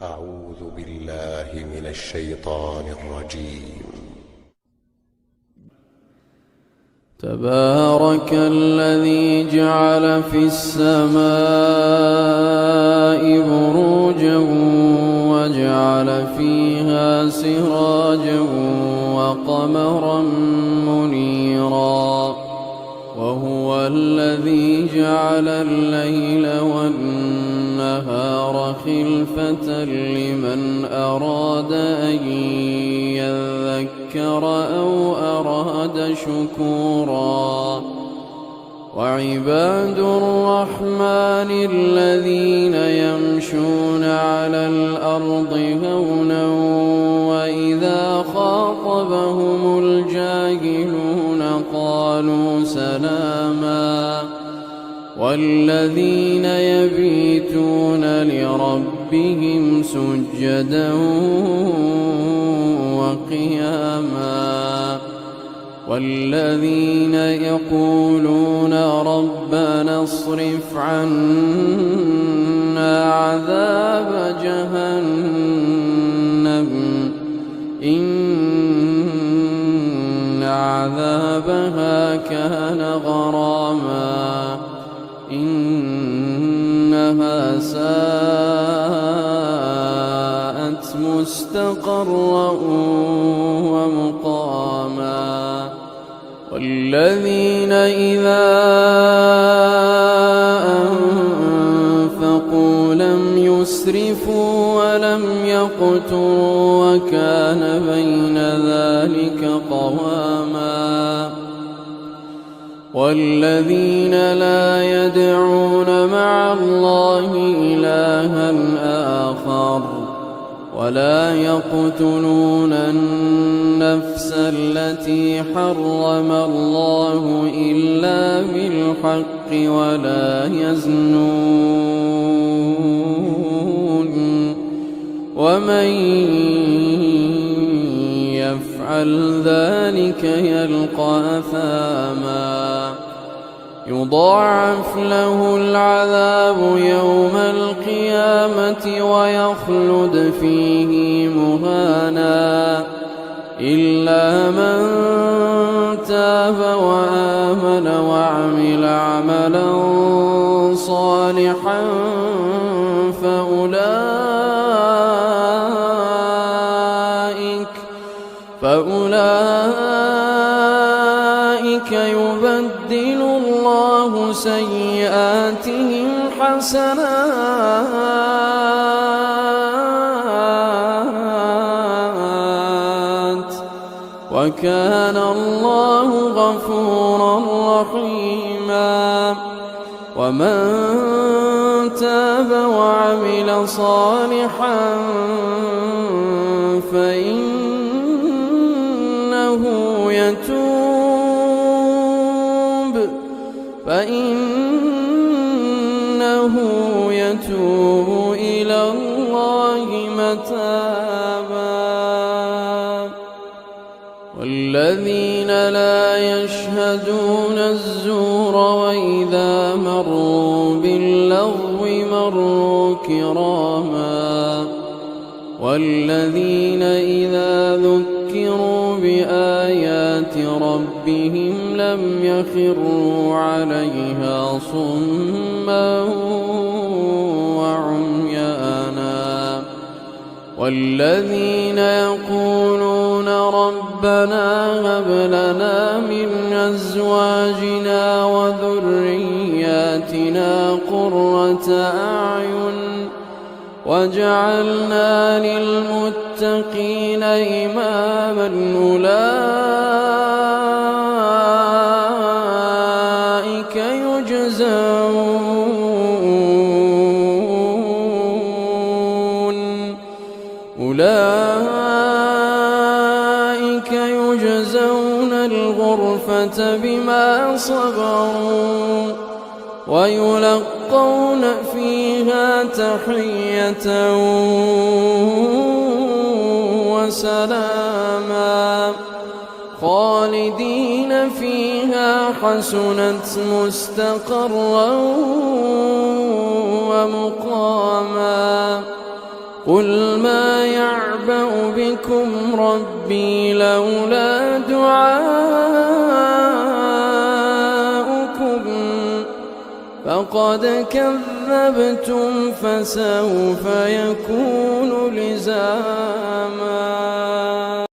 أعوذ بالله من الشيطان الرجيم. تبارك الذي جعل في السماء بروجا وجعل فيها سراجا وقمرا منيرا، وهو الذي جعل الليل والنهار خلفة لمن أراد أن يذكر أو أراد شكورا. وعباد الرحمن الذين يمشون على الأرض هونا وإذا خاطبهم الجاهلون قالوا سلاما، والذين يبيتون لربهم سجدا وقياما، والذين يقولون ربنا اصرف عنا عذاب جهنم إن عذابها كان غراما إنها ساءت مستقرا ومقاما. والذين إذا أنفقوا لم يسرفوا ولم يقتروا وكان بين ذلك قواما. والذين لا يدعون مع الله إلها آخر ولا يقتلون النفس التي حرم الله إلا بالحق ولا يزنون، ومن يفعل ذلك يلقى أثاما يضاعف له العذاب يوم القيامة ويخلد فيه مهانا إلا من تاب وآمن وعمل عملا صالحا فأولئك يبدل الله سيئاتهم حسنات وكان الله غفورا رحيما. ومن تاب وعمل صالحا فإنه يتوب إلى الله متابا. والذين لا يشهدون الزور وإذا مروا باللغو مروا كراما. والذين إذا ذكروا بآيات ربهم لم يخروا عليها صما وعميانا. والذين يقولون ربنا هب لنا من أزواجنا وذرياتنا قرة أعين وجعلنا للمتقين إماما. أولئك يجزون الغرفة بما صبروا ويلقون فيها تحية وسلاما خالدين فيها حسنت مستقرا ومقاما. قل ما يعبأ بكم ربي لولا دعاؤكم فقد كذبتم فسوف يكون لزاما.